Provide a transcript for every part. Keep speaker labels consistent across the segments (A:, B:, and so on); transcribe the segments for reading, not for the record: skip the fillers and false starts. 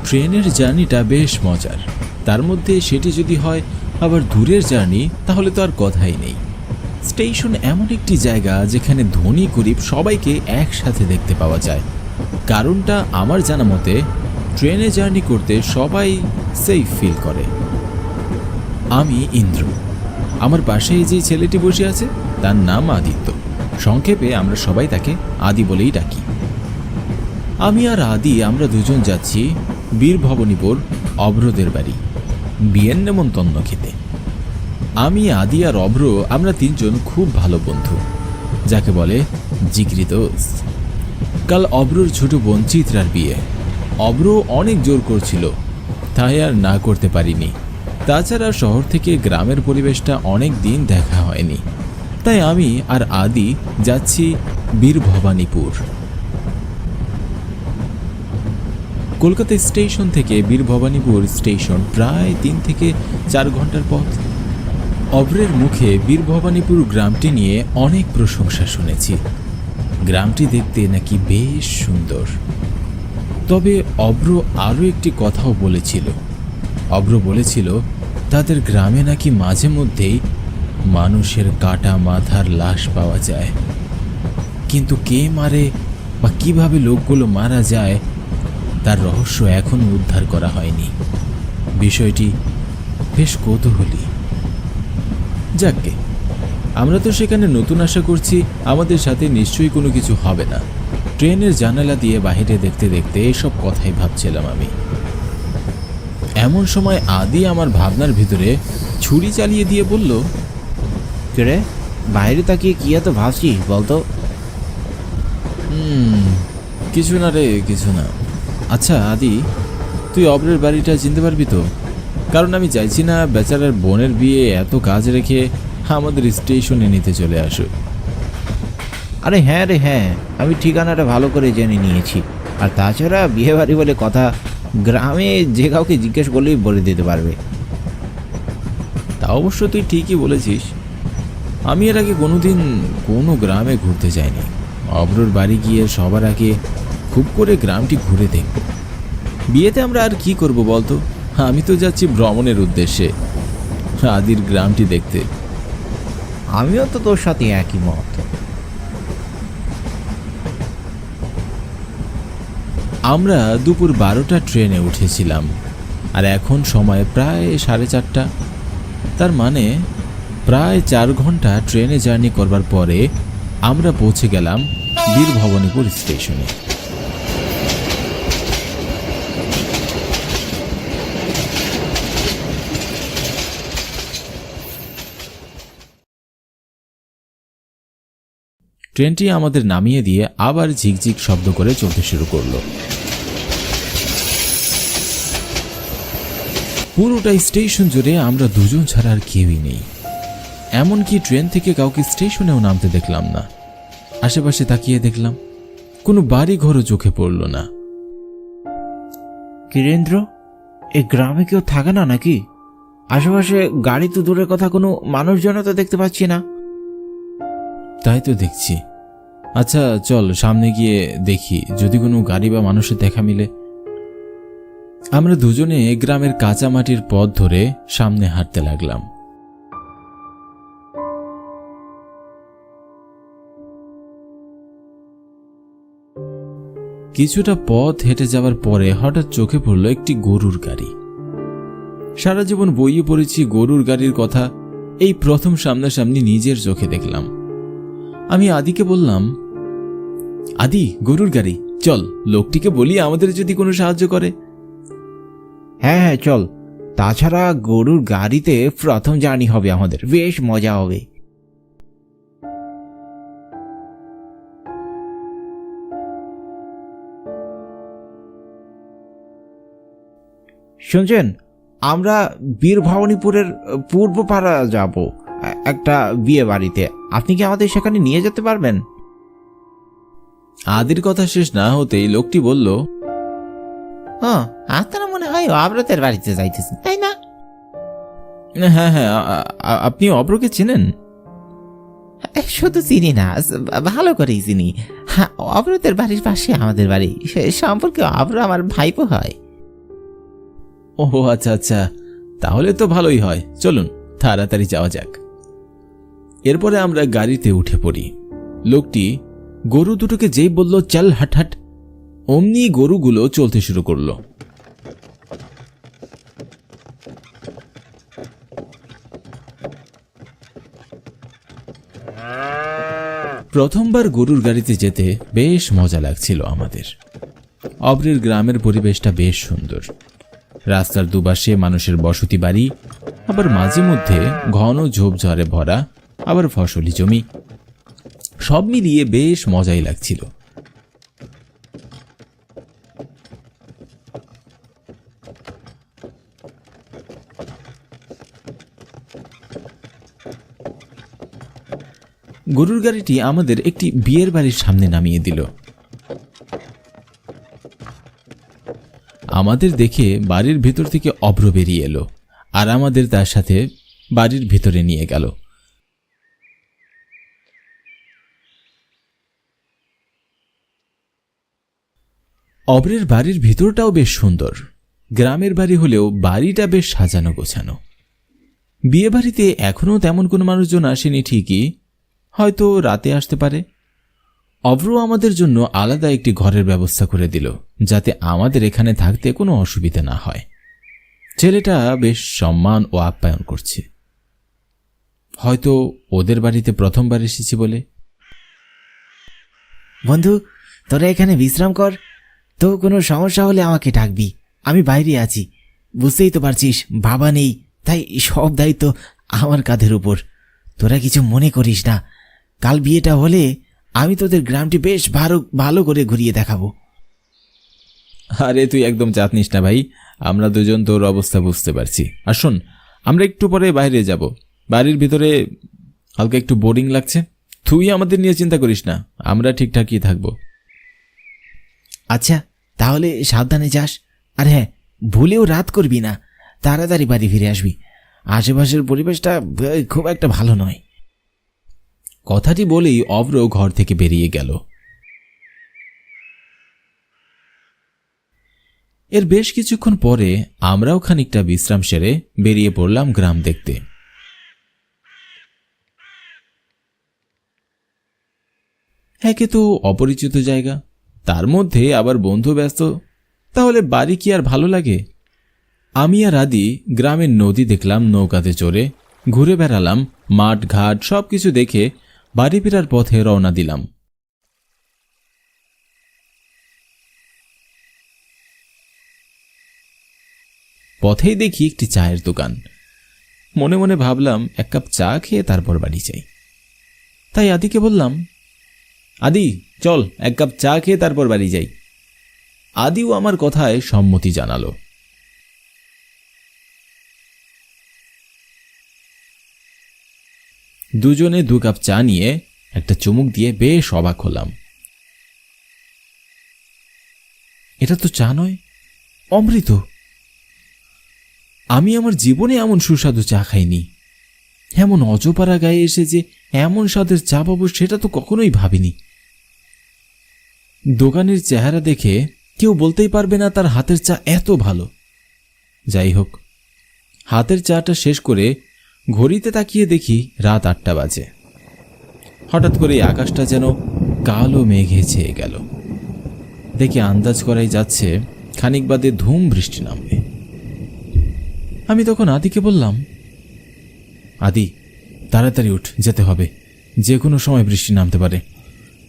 A: ট্রেনের জার্নিটা বেশ মজার, তার মধ্যে সেটি যদি হয় আবার দূরের জার্নি তাহলে তো আর কথাই নেই। স্টেশন এমন একটি জায়গা যেখানে ধনী গরিব সবাইকে একসাথে দেখতে পাওয়া যায়। কারণটা আমার জানা মতে ট্রেনে জার্নি করতে সবাই সেফ ফিল করে। আমি ইন্দ্র, আমার পাশে যে ছেলেটি বসে আছে তার নাম আদিত্য, সংক্ষেপে আমরা সবাই তাকে আদি বলেই ডাকি। আমি আর আদি আমরা দুজন যাচ্ছি বীরভবানীপুর অভ্রদের বাড়ি বিয়ের নেমন্তন্ন খেতে। আমি আদি আর অভ্র আমরা তিনজন খুব ভালো বন্ধু, যাকে বলে জিগরি দোস্ত। কাল অভ্রর ছোট বোন চিত্রার বিয়ে। অভ্র অনেক জোর করছিল, তাই আর না করতে পারিনি। তাছাড়া শহর থেকে গ্রামের পরিবেশটা অনেক দিন দেখা হয়নি, তাই আমি আর আদি যাচ্ছি বীরভবানীপুর। কলকাতা স্টেশন থেকে বীরভবানীপুর স্টেশন প্রায় 3 থেকে 4 ঘন্টার পথ। অভ্রের মুখে বীরভবানীপুর গ্রামটি নিয়ে অনেক প্রশংসা শুনেছি। গ্রামটি দেখতে নাকি বেশ সুন্দর। তবে অভ্র আরও একটি কথাও বলেছিল। অভ্র বলেছিল তাদের গ্রামে নাকি মাঝে মধ্যেই মানুষের কাটা মাথার লাশ পাওয়া যায়, কিন্তু কে মারে বা কিভাবে লোকগুলো মারা যায় তার রহস্য এখনো উদ্ধার করা হয়নি। বিষয়টি বেশ কৌতূহলী। যাকগে, আমরা তো সেখানে নতুন আশা করছি আমাদের সাথে নিশ্চয়ই কোনো কিছু হবে না। ট্রেনের জানালা দিয়ে বাইরে দেখতে দেখতে এসব কথাই ভাবছিলাম আমি। এমন সময় আদি আমার ভাবনার ভিতরে ছুরি চালিয়ে দিয়ে বলল,
B: রে বাইরে তাকিয়ে কি এত ভাবছিস বলতো?
A: কিছু না রে, কিছু না। আচ্ছা আদি, তুই অভ্রের বাড়িটা চিনতে পারবি তো? কারণ আমি চাইছি না বেচারার বোনের বিয়ে এত কাজ রেখে আমাদের স্টেশনে নিতে চলে আসো।
B: আরে হ্যাঁ রে হ্যাঁ, আমি ঠিকানাটা ভালো করে জেনে নিয়েছি। আর তাছাড়া বিয়ে বাড়ি বলে কথা, গ্রামে যে কাউকে জিজ্ঞেস করলেই বলে দিতে পারবে।
A: তা অবশ্য তুই ঠিকই বলেছিস। আমি এর আগে কোনোদিন কোনো গ্রামে ঘুরতে যাইনি। অভ্রর বাড়ি গিয়ে সবার আগে খুব করে গ্রামটি ঘুরে দেখব। বিয়েতে আমরা আর কি করব বলতো? আমি তো যাচ্ছি ভ্রমণের উদ্দেশ্যে, আদির গ্রামটি দেখতে।
B: আমিও তো তোর সাথে একই মত।
A: আমরা দুপুর 12টা ট্রেনে উঠেছিলাম, আর এখন সময় প্রায় 4:30। তার মানে প্রায় 4 ঘন্টা ট্রেনে জার্নি করবার পরে আমরা পৌঁছে গেলাম বীরভবানীপুর স্টেশনে। ট্রেনটি আমাদের নামিয়ে দিয়ে আবার ঝিকঝিক শব্দ করে চলতে শুরু করলো। পুরোটা স্টেশন জুড়ে আমরা দুজন ছাড়া আর কেউই নেই। এমনকি ট্রেন থেকে কাউকে স্টেশনেও নামতে দেখলাম না। আশেপাশে তাকিয়ে দেখলাম কোনো বাড়ি ঘরও চোখে পড়ল না।
B: কিরেন্দ্র, এই গ্রামে কেউ থাকে না নাকি? আশেপাশে গাড়ি তো দূরের কথা, কোনো মানুষজন তো দেখতে পাচ্ছি না।
A: তাই তো দেখছি। আচ্ছা চল সামনে গিয়ে দেখি যদি কোনো গাড়ি বা মানুষের দেখা মিলে। আমরা দুজনে গ্রামের কাঁচা মাটির পথ ধরে সামনে হাঁটতে লাগলাম। কিছুটা পথ হেঁটে যাওয়ার পরে হঠাৎ চোখে পড়ল একটি গরুর গাড়ি। সারা জীবন বইয়ে পড়েছি গরুর গাড়ির কথা, এই প্রথম সামনাসামনি নিজের চোখে দেখলাম। আমি আদিকে বললাম, আদি গরুর গাড়ি, চল লোকটিকে বলি আমাদের যদি কোনো সাহায্য করে।
B: হ্যাঁ হ্যাঁ চল, তাছাড়া গরুর গাড়িতে প্রথম জার্নি হবে আমাদের, বেশ মজা হবে। শুনছেন, আমরা বীরভবানীপুরের পূর্ব পাড়া যাব একটা বিয়ে বাড়িতে। আপনি কি আমাদের সেখানে নিয়ে যেতে পারবেন?
A: আদির কথা শেষ না হতেই লোকটি বলল,
B: হ্যাঁ, আপনারা মনে হয় অব্রতের বাড়িতে যাইতেছেন, তাই না?
A: হ্যাঁ হ্যাঁ, আপনি অভ্রকে চেনেন?
B: শুধু চিনি না, ভালো করেই চিনি। অব্রতের বাড়ির পাশে আমাদের বাড়ি, সে সম্পর্কে অব্র আমার ভাইপো হয়।
A: ও আচ্ছা আচ্ছা, তাহলে তো ভালোই হয়, চলুন তাড়াতাড়ি যাওয়া যাক। এরপরে আমরা গাড়িতে উঠে পড়ি। লোকটি গরু দুটোকে যেই বলল চল হাট হাট, অমনি গরুগুলো চলতে শুরু করলো। প্রথমবার গরুর গাড়িতে যেতে বেশ মজা লাগছিল আমাদের। অব্রের গ্রামের পরিবেশটা বেশ সুন্দর। রাস্তার দুপাশে মানুষের বসতি বাড়ি, আবার মাঝে মধ্যে ঘন ঝোপঝাড়ে ভরা আবার ফসলি জমি, সব মিলিয়ে বেশ মজাই লাগছিল। গরুর গাড়িটি আমাদের একটি বিয়ের বাড়ির সামনে নামিয়ে দিল। আমাদের দেখে বাড়ির ভেতর থেকে অভ্র বেরিয়ে এলো আর আমাদের তার সাথে বাড়ির ভেতরে নিয়ে গেল। অভ্রের বাড়ির ভিতরটাও বেশ সুন্দর। গ্রামের বাড়ি হলেও বাড়িটা বেশ সাজানো গোছানো। বিয়ে বাড়িতে এখনও তেমন কোনো মানুষজন আসেনি ঠিকই, হয়তো রাতে আসতে পারে। অভ্র আমাদের জন্য আলাদা একটি ঘরের ব্যবস্থা করে দিল, যাতে আমাদের এখানে থাকতে কোনো অসুবিধা না হয়। ছেলেটা বেশ সম্মান ও আপ্যায়ন করছে, হয়তো ওদের বাড়িতে প্রথমবার এসেছি বলে।
B: বন্ধু, তোরা এখানে বিশ্রাম কর, তো কোনো সমস্যা হলে আমাকে ডাকবি, আমি বাইরে আছি। বুঝতেই তো পারছিস বাবা নেই, তাই সব দায়িত্ব আমার কাঁধের উপর। তোরা কিছু মনে করিস না, কাল বিয়েটা হলে আমি তোদের গ্রামটি বেশ ভালো করে ঘুরিয়ে দেখাবো।
A: আরে তুই একদম চাপ নিস না ভাই, আমরা দুজন তোর অবস্থা বুঝতে পারছি। আর শোন, আমরা একটু পরে বাইরে যাব, বাড়ির ভিতরে হালকা একটু বোরিং লাগছে। তুই আমাদের নিয়ে চিন্তা করিস না, আমরা ঠিকঠাকই থাকবো।
B: আচ্ছা, তাহলে সাবধানে যাস। আর হ্যাঁ, ভুলেও রাত করবি না, তাড়াতাড়ি বাড়ি ফিরে আসবি। আশেপাশের পরিবেশটা খুব একটা ভালো নয়।
A: কথাটি বলেই অভ্র ঘর থেকে বেরিয়ে গেল। এর বেশ কিছুক্ষণ পরে আমরাও খানিকটা বিশ্রাম সেরে বেরিয়ে পড়লাম গ্রাম দেখতে। একে তো অপরিচিত জায়গা, তার মধ্যে আবার বন্ধু ব্যস্ত, তাহলে বাড়ি কি আর ভালো লাগে? আমি আর আদি গ্রামের নদী দেখলাম নৌকাতে চড়ে, ঘুরে বেড়ালাম, মাঠ ঘাট সবকিছু দেখে বাড়ি ফেরার পথে রওনা দিলাম। পথেই দেখি একটি চায়ের দোকান। মনে মনে ভাবলাম এক কাপ চা খেয়ে তারপর বাড়ি যাই। তাই আদিকে বললাম, আদি চল এক কাপ চা খেয়ে তারপর বাড়ি যাই। আদিও আমার কথায় সম্মতি জানালো। দুজনে 2 কাপ চা নিয়ে একটা চুমুক দিয়ে বেশ অবাক হলাম। এটা তো চা নয়, অমৃত। আমি আমার জীবনে এমন সুস্বাদু চা খাইনি। এমন অজপাড়া গায়ে এসে যে এমন স্বাদের চা পাবো সেটা তো কখনোই ভাবিনি। দোকানের চেহারা দেখে কেউ বলতেই পারবে না তার হাতের চা এত ভালো। যাই হোক, হাতের চাটা শেষ করে ঘড়িতে তাকিয়ে দেখি রাত 8টা বাজে। হঠাৎ করে আকাশটা যেন কালো মেঘে ছেয়ে গেল। দেখে আন্দাজ করাই যাচ্ছে খানিক বাদে ধুম বৃষ্টি নামবে। আমি তখন আদিকে বললাম, আদি তাড়াতাড়ি উঠ, যেতে হবে, যে কোনো সময় বৃষ্টি নামতে পারে,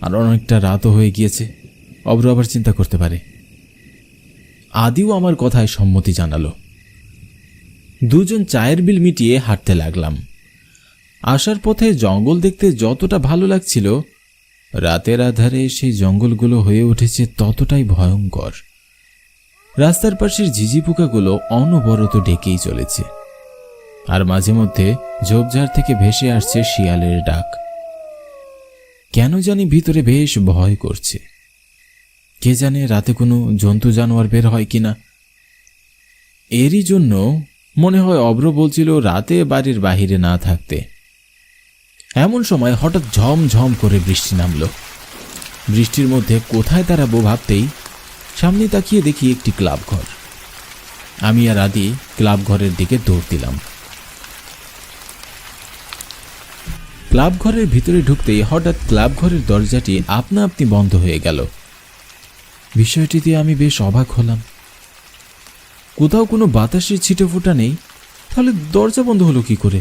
A: আর অনেকটা রাতও হয়ে গিয়েছে, অব্র আবার চিন্তা করতে পারে। আদিও আমার কথায় সম্মতি জানালো। দুজন চায়ের বিল মিটিয়ে হাঁটতে লাগলাম। আসার পথে জঙ্গল দেখতে যতটা ভালো লাগছিল, রাতের আধারে সেই জঙ্গলগুলো হয়ে উঠেছে ততটাই ভয়ঙ্কর। রাস্তার পাশের ঝিঝি পোকাগুলো অনবরত ডেকেই চলেছে, আর মাঝে মধ্যে ঝোপঝাড় থেকে ভেসে আসছে শিয়ালের ডাক। কেন জানি ভিতরে বেশ ভয় করছে। কে জানে রাতে কোনো জন্তু জানোয়ার বের হয় কিনা। এরই জন্য মনে হয় অব্র বলছিল রাতে বাড়ির বাহিরে না থাকতে। এমন সময় হঠাৎ ঝমঝম করে বৃষ্টি নামল। বৃষ্টির মধ্যে কোথায় দাঁড়াবো ভাবতেই সামনে তাকিয়ে দেখি একটি ক্লাব ঘর। আমি আর আদি ক্লাব ঘরের দিকে দৌড় দিলাম। ক্লাব ঘরের ভিতরে ঢুকতেই হঠাৎ ক্লাব ঘরের দরজাটি আপনা আপনি বন্ধ হয়ে গেল। বিষয়টিতে আমি বেশ অবাক হলাম। কোথাও কোনো বাতাসের ছিটে ফোঁটা নেই, তাহলে দরজা বন্ধ হলো কি করে?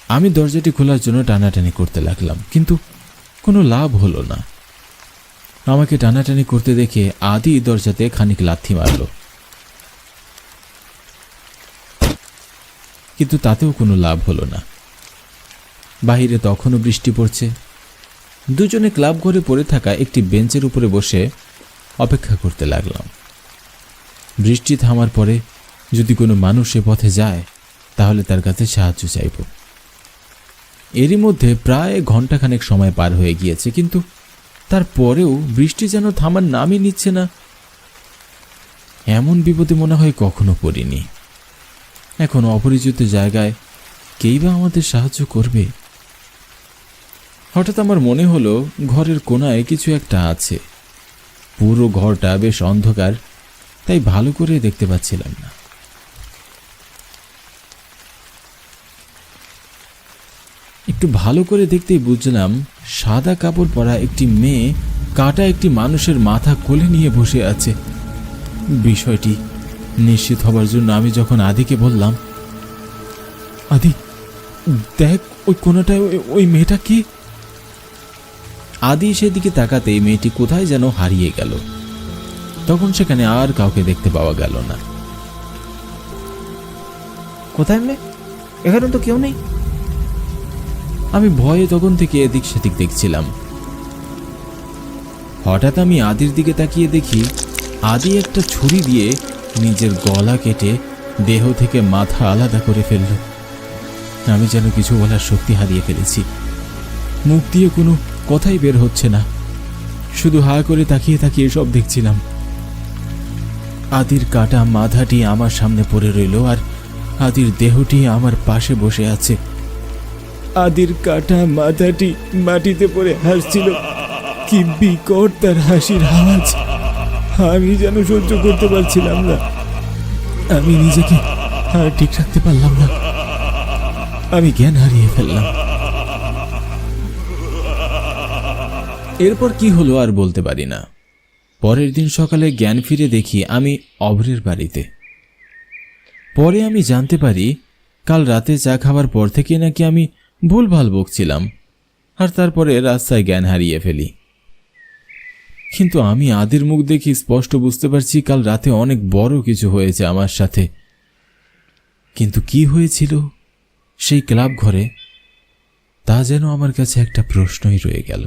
A: আমি দরজাটি খোলার জন্য টানাটানি করতে লাগলাম, কিন্তু কোনো লাভ হলো না। আমাকে টানাটানি করতে দেখে আদি দরজাতে খানিক লাথি মারল, কিন্তু তাতেও কোনো লাভ হলো না। বাহিরে তখনও বৃষ্টি পড়ছে। দুজনে ক্লাব ঘরে পড়ে থাকা একটি বেঞ্চের উপরে বসে অপেক্ষা করতে লাগলাম। বৃষ্টি থামার পরে যদি কোনো মানুষ এ পথে যায় তাহলে তার কাছে সাহায্য চাইব। এরই মধ্যে প্রায় ঘন্টাখানেক সময় পার হয়ে গিয়েছে, কিন্তু তারপরেও বৃষ্টি যেন থামার নামই নিচ্ছে না। এমন বিপদে মনে হয় কখনো পড়িনি। এখন অপরিচিত জায়গায় কেই বা আমাদের সাহায্য করবে? হঠাৎ আমার মনে হলো ঘরের কোণায় কিছু একটা আছে। পুরো ঘরটা বেশ অন্ধকার, তাই ভালো করে দেখতে পাচ্ছিলাম না। একটু ভালো করে দেখতেই বুঝলাম সাদা কাপড় পরা একটি মেয়ে কাটা একটি মানুষের মাথা কোলে নিয়ে বসে আছে। বিষয়টি নিশ্চিত হবার জন্য আমি যখন আদিকে বললাম, আদি দেখ ওই কোণাটায় ওই মেয়েটা কি? আদি সেদিকে তাকাতেই মেয়েটি কোথায় যেন হারিয়ে গেল। তখন সেখানে আর কাউকে দেখতে পাওয়া গেল না।
B: কোথায় মেয়ে? এখানে তো কেউ নেই।
A: আমি ভয়ে তখন থেকে এদিক সেদিক দেখছিলাম। হঠাৎ আমি আদির দিকে তাকিয়ে দেখি আদি একটা ছুরি দিয়ে নিজের গলা কেটে দেহ থেকে মাথা আলাদা করে ফেলল। আমি যেন কিছু বলার শক্তি হারিয়ে ফেলেছি। মুখ দিয়ে কোনো কথাই বের হচ্ছে না, শুধু হা করে তাকিয়ে তাকিয়ে সব দেখছিলাম। আদির কাটা মাথাটি আমার সামনে পড়ে রইল, আর আদির দেহটি আমার পাশে বসে আছে। আদির কাটা মাথাটি মাটিতে পড়ে হাসছিল। কি বিকট তার হাসির আওয়াজ! আমি যেন সহ্য করতে পারছিলাম না। আমি নিজেকে আর ঠিক রাখতে পারলাম না। আমি জ্ঞান হারিয়ে ফেললাম। এরপর কি হলো আর বলতে পারি না। পরের দিন সকালে জ্ঞান ফিরে দেখি আমি অভ্রের বাড়িতে। পরে আমি জানতে পারি কাল রাতে চা খাবার পর থেকে নাকি আমি ভুলভাল বকছিলাম, আর তারপরে রাস্তায় জ্ঞান হারিয়ে ফেলি। কিন্তু আমি আদির মুখ দেখি স্পষ্ট বুঝতে পারছি কাল রাতে অনেক বড় কিছু হয়েছে আমার সাথে। কিন্তু কি হয়েছিল সেই ক্লাব ঘরে তা যেন আমার কাছে একটা প্রশ্নই রয়ে গেল।